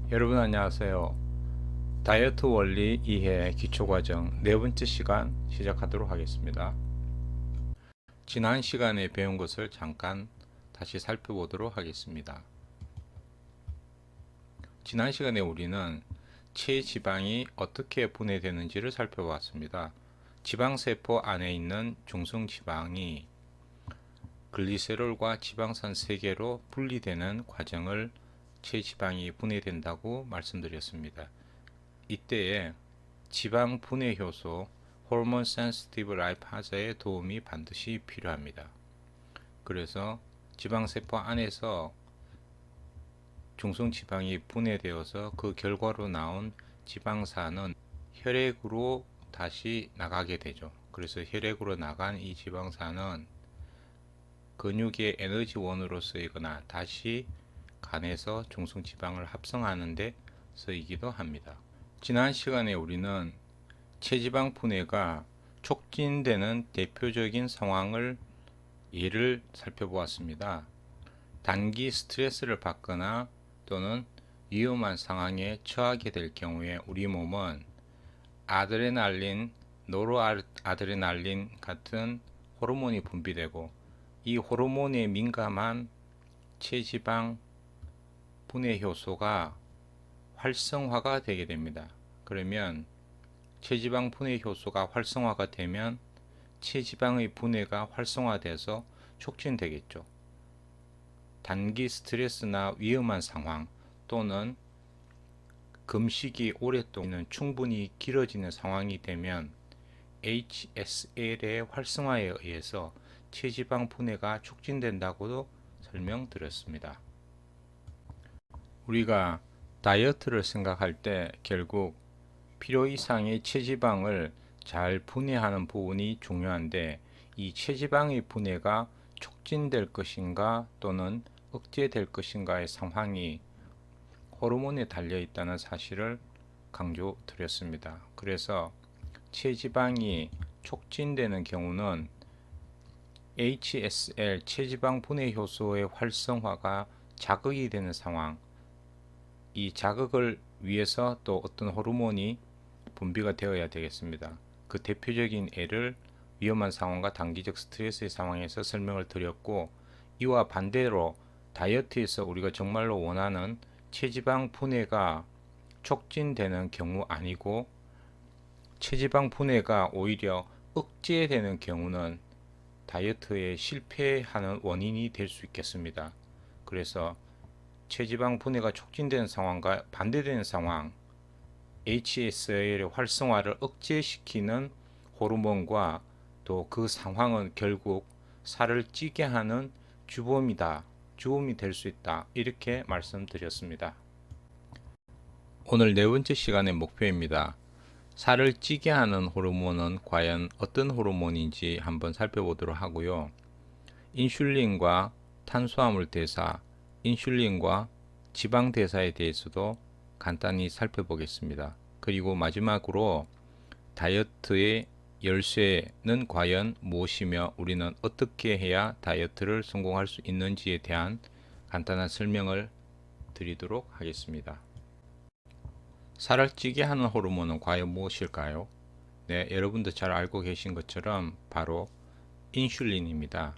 여러분 안녕하세요. 다이어트 원리 이해 기초과정 네 번째 시간 시작하도록 하겠습니다. 지난 시간에 배운 것을 잠깐 다시 살펴보도록 하겠습니다. 지난 시간에 우리는 체지방이 어떻게 분해되는지를 살펴봤습니다. 지방세포 안에 있는 중성지방이 글리세롤과 지방산 3개로 분리되는 과정을 체지방이 분해된다고 말씀드렸습니다. 이때에 지방 분해 효소 호르몬 센시티브 라이파자의 도움이 반드시 필요합니다. 그래서 지방세포 안에서 중성지방이 분해되어서 그 결과로 나온 지방산은 혈액으로 다시 나가게 되죠. 그래서 혈액으로 나간 이 지방산은 근육의 에너지원으로 쓰이거나 다시 간에서 중성지방을 합성하는 데 쓰이기도 합니다. 지난 시간에 우리는 체지방 분해가 촉진되는 대표적인 상황을 예를 살펴보았습니다. 단기 스트레스를 받거나 또는 위험한 상황에 처하게 될 경우에 우리 몸은 아드레날린, 노르아드레날린 같은 호르몬이 분비되고 이 호르몬에 민감한 체지방 분해 효소가 활성화가 되게 됩니다. 그러면 체지방 분해 효소가 활성화가 되면 체지방의 분해가 활성화돼서 촉진되겠죠. 단기 스트레스나 위험한 상황 또는 금식이 오랫동안 충분히 길어지는 상황이 되면 HSL의 활성화에 의해서 체지방 분해가 촉진된다고도 설명드렸습니다. 우리가 다이어트를 생각할 때 결국 필요 이상의 체지방을 잘 분해하는 부분이 중요한데 이 체지방의 분해가 촉진될 것인가 또는 억제될 것인가의 상황이 호르몬에 달려 있다는 사실을 강조드렸습니다. 그래서 체지방이 촉진되는 경우는 HSL 체지방 분해 효소의 활성화가 자극이 되는 상황, 이 자극을 위해서 또 어떤 호르몬이 분비가 되어야 되겠습니다. 그 대표적인 예를 위험한 상황과 단기적 스트레스의 상황에서 설명을 드렸고, 이와 반대로 다이어트에서 우리가 정말로 원하는 체지방 분해가 촉진되는 경우 아니고 체지방 분해가 오히려 억제되는 경우는 다이어트에 실패하는 원인이 될 수 있겠습니다. 그래서 체지방 분해가 촉진되는 상황과 반대되는 상황, HSL의 활성화를 억제시키는 호르몬과 또 그 상황은 결국 살을 찌게 하는 주범이 될 수 있다. 이렇게 말씀드렸습니다. 오늘 네 번째 시간의 목표입니다. 살을 찌게 하는 호르몬은 과연 어떤 호르몬인지 한번 살펴보도록 하고요. 인슐린과 탄수화물 대사, 인슐린과 지방 대사에 대해서도 간단히 살펴보겠습니다. 그리고 마지막으로 다이어트의 열쇠는 과연 무엇이며 우리는 어떻게 해야 다이어트를 성공할 수 있는지에 대한 간단한 설명을 드리도록 하겠습니다. 살을 찌게 하는 호르몬은 과연 무엇일까요? 네, 여러분도 잘 알고 계신 것처럼 바로 인슐린입니다.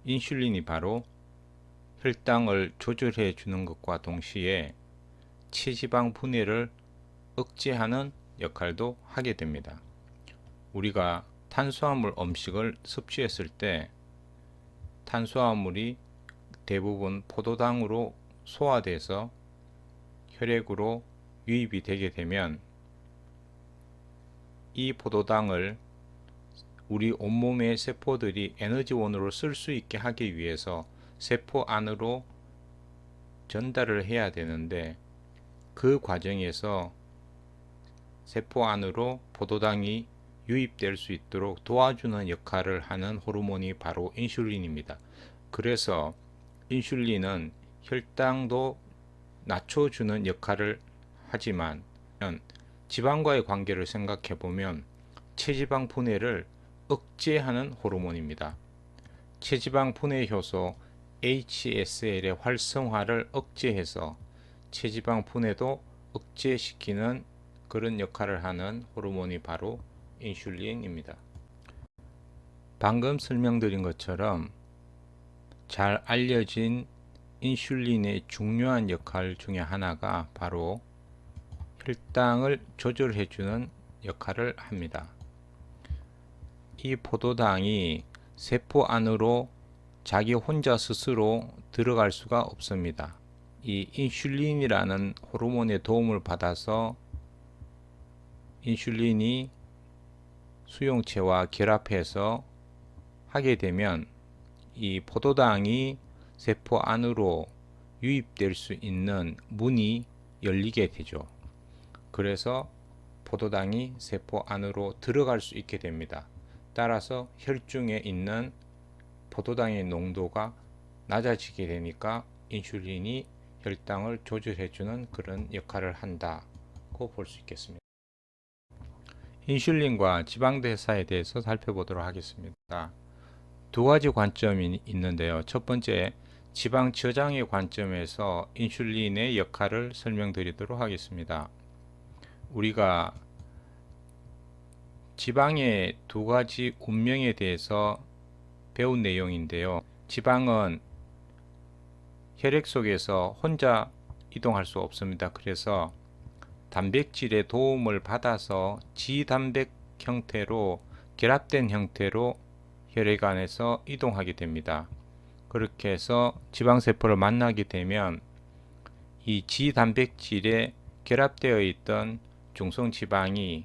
인슐린이 바로 혈당을 조절해 주는 것과 동시에 체지방 분해를 억제하는 역할도 하게 됩니다. 우리가 탄수화물 음식을 섭취했을 때 탄수화물이 대부분 포도당으로 소화돼서 혈액으로 유입이 되게 되면 이 포도당을 우리 온몸의 세포들이 에너지원으로 쓸 수 있게 하기 위해서 세포 안으로 전달을 해야 되는데 그 과정에서 세포 안으로 포도당이 유입될 수 있도록 도와주는 역할을 하는 호르몬이 바로 인슐린입니다. 그래서 인슐린은 혈당도 낮춰주는 역할을 하지만 지방과의 관계를 생각해 보면 체지방 분해를 억제하는 호르몬입니다. 체지방 분해 효소 HSL의 활성화를 억제해서 체지방 분해도 억제시키는 그런 역할을 하는 호르몬이 바로 인슐린입니다. 방금 설명드린 것처럼 잘 알려진 인슐린의 중요한 역할 중에 하나가 바로 혈당을 조절해주는 역할을 합니다. 이 포도당이 세포 안으로 자기 혼자 스스로 들어갈 수가 없습니다. 이 인슐린이라는 호르몬의 도움을 받아서 인슐린이 수용체와 결합해서 하게 되면 이 포도당이 세포 안으로 유입될 수 있는 문이 열리게 되죠. 그래서 포도당이 세포 안으로 들어갈 수 있게 됩니다. 따라서 혈중에 있는 포도당의 농도가 낮아지게 되니까 인슐린이 혈당을 조절해주는 그런 역할을 한다고 볼 수 있겠습니다. 인슐린과 지방대사에 대해서 살펴보도록 하겠습니다. 두 가지 관점이 있는데요. 첫 번째, 지방 저장의 관점에서 인슐린의 역할을 설명드리도록 하겠습니다. 우리가 지방의 두 가지 운명에 대해서 배운 내용인데요. 지방은 혈액 속에서 혼자 이동할 수 없습니다. 그래서 단백질의 도움을 받아서 지단백 형태로 결합된 형태로 혈액 안에서 이동하게 됩니다. 그렇게 해서 지방세포를 만나게 되면 이 지단백질에 결합되어 있던 중성지방이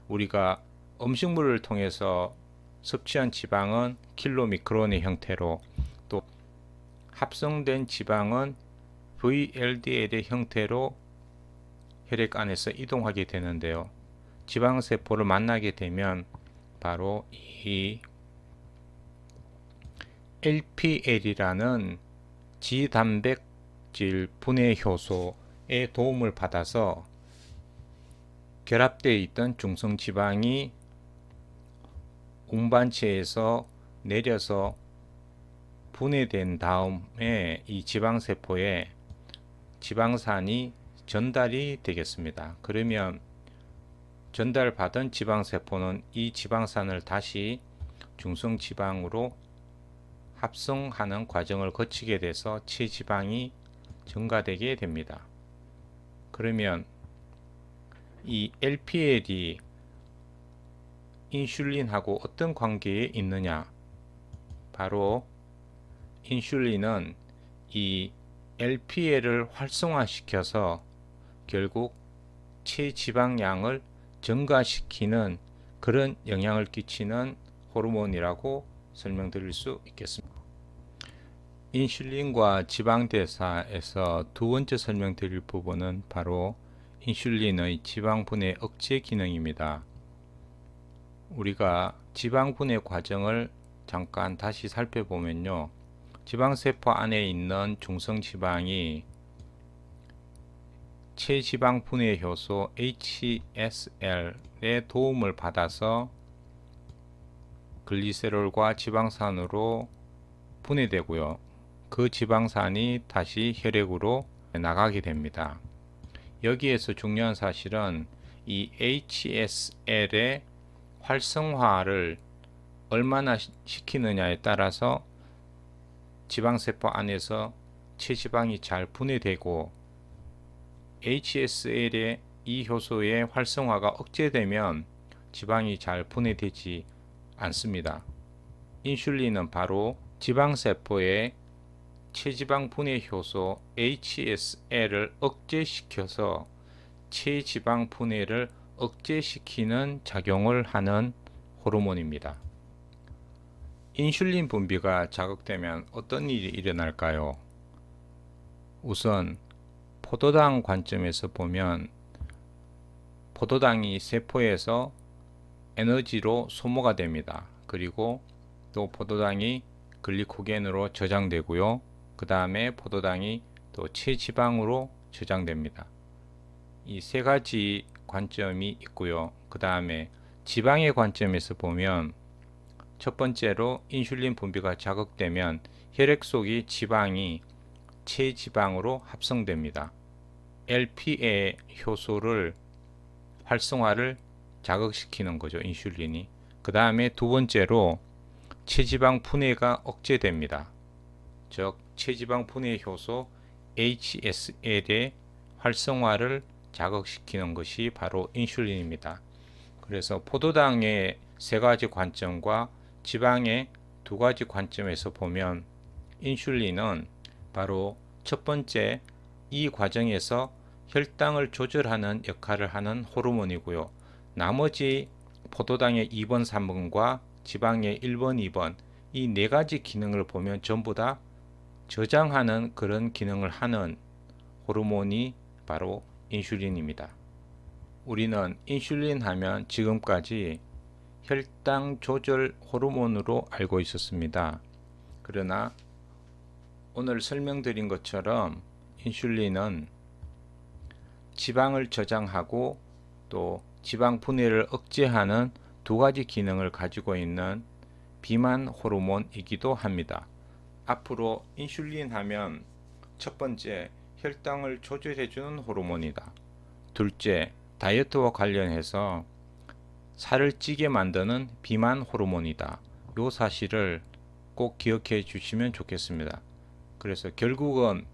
우리가 음식물을 통해서 섭취한 지방은 킬로미크론의 형태로, 또 합성된 지방은 VLDL의 형태로 혈액 안에서 이동하게 되는데요. 지방세포를 만나게 되면 바로 이 LPL이라는 지단백질 분해 효소의 도움을 받아서 결합되어 있던 중성지방이 운반체에서 내려서 분해된 다음에 이 지방세포에 지방산이 전달이 되겠습니다. 그러면 전달받은 지방세포는 이 지방산을 다시 중성지방으로 합성하는 과정을 거치게 돼서 체지방이 증가되게 됩니다. 그러면 이 LPL이 인슐린하고 어떤 관계에 있느냐? 바로 인슐린은 이 LPL을 활성화시켜서 결국 체지방량을 증가시키는 그런 영향을 끼치는 호르몬이라고 설명드릴 수 있겠습니다. 인슐린과 지방대사에서 두 번째 설명드릴 부분은 바로 인슐린의 지방분해 억제 기능입니다. 우리가 지방분해 과정을 잠깐 다시 살펴보면요. 지방세포 안에 있는 중성지방이 체지방분해 효소 HSL의 도움을 받아서 글리세롤과 지방산으로 분해되고요. 그 지방산이 다시 혈액으로 나가게 됩니다. 여기에서 중요한 사실은 이 HSL의 활성화를 얼마나 시키느냐에 따라서 지방세포 안에서 체지방이 잘 분해되고 HSL의 이 효소의 활성화가 억제되면 지방이 잘 분해되지 않습니다. 인슐린은 바로 지방세포의 체지방 분해 효소 HSL을 억제시켜서 체지방 분해를 억제시키는 작용을 하는 호르몬입니다. 인슐린 분비가 자극되면 어떤 일이 일어날까요? 우선 포도당 관점에서 보면 포도당이 세포에서 에너지로 소모가 됩니다. 그리고 또 포도당이 글리코겐으로 저장되고요. 그 다음에 포도당이 또 체지방으로 저장됩니다. 이 세 가지 관점이 있고요. 그 다음에 지방의 관점에서 보면 첫 번째로 인슐린 분비가 자극되면 혈액 속의 지방이 체지방으로 합성됩니다. LP의 효소를 활성화를 자극시키는 거죠. 인슐린이. 그 다음에 두 번째로 체지방 분해가 억제됩니다. 즉 체지방 분해 효소 HSL의 활성화를 자극시키는 것이 바로 인슐린입니다. 그래서 포도당의 세 가지 관점과 지방의 두 가지 관점에서 보면 인슐린은 바로 첫 번째 이 과정에서 혈당을 조절하는 역할을 하는 호르몬이고요. 나머지 포도당의 2번, 3번과 지방의 1번, 2번 이 네 가지 기능을 보면 전부 다 저장하는 그런 기능을 하는 호르몬이 바로 인슐린입니다. 우리는 인슐린 하면 지금까지 혈당 조절 호르몬으로 알고 있었습니다. 그러나 오늘 설명드린 것처럼 인슐린은 지방을 저장하고 또 지방 분해를 억제하는 두 가지 기능을 가지고 있는 비만 호르몬이기도 합니다. 앞으로 인슐린 하면 첫 번째 혈당을 조절해 주는 호르몬이다. 둘째 다이어트와 관련해서 살을 찌게 만드는 비만 호르몬이다. 이 사실을 꼭 기억해 주시면 좋겠습니다. 그래서 결국은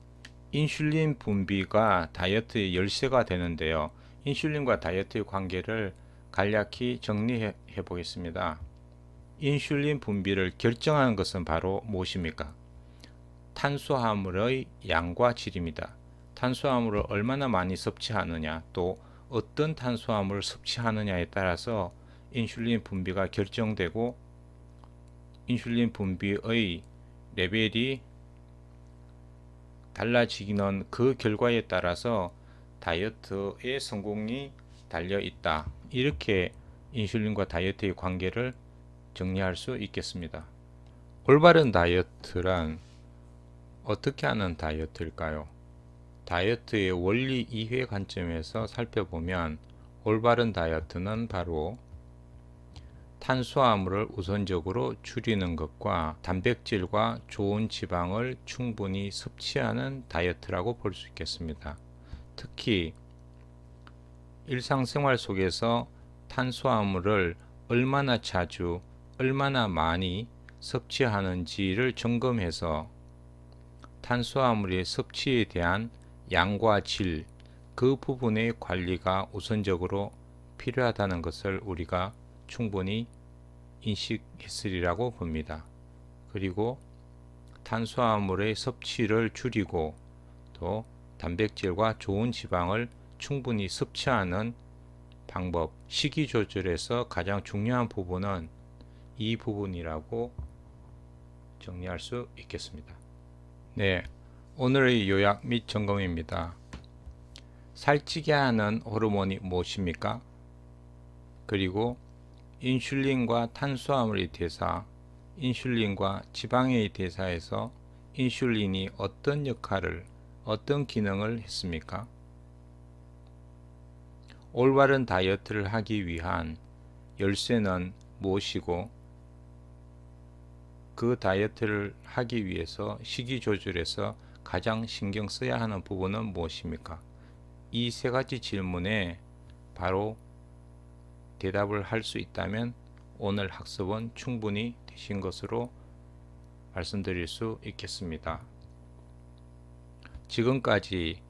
인슐린 분비가 다이어트의 열쇠가 되는데요. 인슐린과 다이어트의 관계를 간략히 정리해 보겠습니다. 인슐린 분비를 결정하는 것은 바로 무엇입니까? 탄수화물의 양과 질입니다. 탄수화물을 얼마나 많이 섭취하느냐, 또 어떤 탄수화물을 섭취하느냐에 따라서 인슐린 분비가 결정되고 인슐린 분비의 레벨이 달라지는 그 결과에 따라서 다이어트의 성공이 달려 있다. 이렇게 인슐린과 다이어트의 관계를 정리할 수 있겠습니다. 올바른 다이어트란 어떻게 하는 다이어트일까요? 다이어트의 원리 이해 관점에서 살펴보면 올바른 다이어트는 바로 탄수화물을 우선적으로 줄이는 것과 단백질과 좋은 지방을 충분히 섭취하는 다이어트라고 볼 수 있겠습니다. 특히 일상생활 속에서 탄수화물을 얼마나 자주, 얼마나 많이 섭취하는지를 점검해서 탄수화물의 섭취에 대한 양과 질, 그 부분의 관리가 우선적으로 필요하다는 것을 우리가 충분히 인식했으리라고 봅니다. 그리고 탄수화물의 섭취를 줄이고 또 단백질과 좋은 지방을 충분히 섭취하는 방법, 식이 조절에서 가장 중요한 부분은 이 부분이라고 정리할 수 있겠습니다. 네, 오늘의 요약 및 점검입니다. 살찌게 하는 호르몬이 무엇입니까? 그리고 인슐린과 탄수화물의 대사, 인슐린과 지방의 대사에서 인슐린이 어떤 역할을, 어떤 기능을 했습니까? 올바른 다이어트를 하기 위한 열쇠는 무엇이고 그 다이어트를 하기 위해서 식이 조절에서 가장 신경 써야 하는 부분은 무엇입니까? 이 세 가지 질문에 바로 대답을 할 수 있다면 오늘 학습은 충분히 되신 것으로 말씀드릴 수 있겠습니다. 지금까지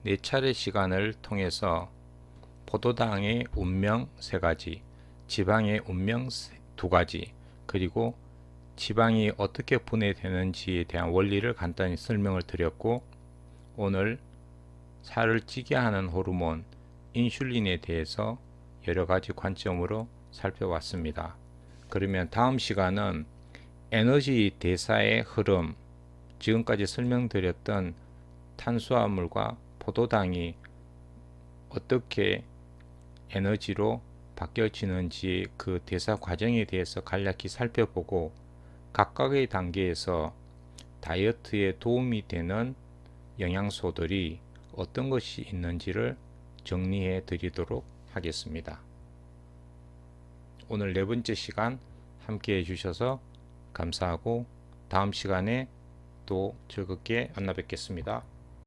4차례 시간을 통해서 포도당의 운명 3가지, 지방의 운명 2가지, 그리고 지방이 어떻게 분해되는지에 대한 원리를 간단히 설명을 드렸고, 오늘 살을 찌게 하는 호르몬 인슐린에 대해서 여러 가지 관점으로 살펴봤습니다. 그러면 다음 시간은 에너지 대사의 흐름, 지금까지 설명드렸던 탄수화물과 포도당이 어떻게 에너지로 바뀌어지는지 그 대사 과정에 대해서 간략히 살펴보고 각각의 단계에서 다이어트에 도움이 되는 영양소들이 어떤 것이 있는지를 정리해 드리도록 하겠습니다. 오늘 4번째 시간 함께 해주셔서 감사하고 다음 시간에 또 즐겁게 만나 뵙겠습니다.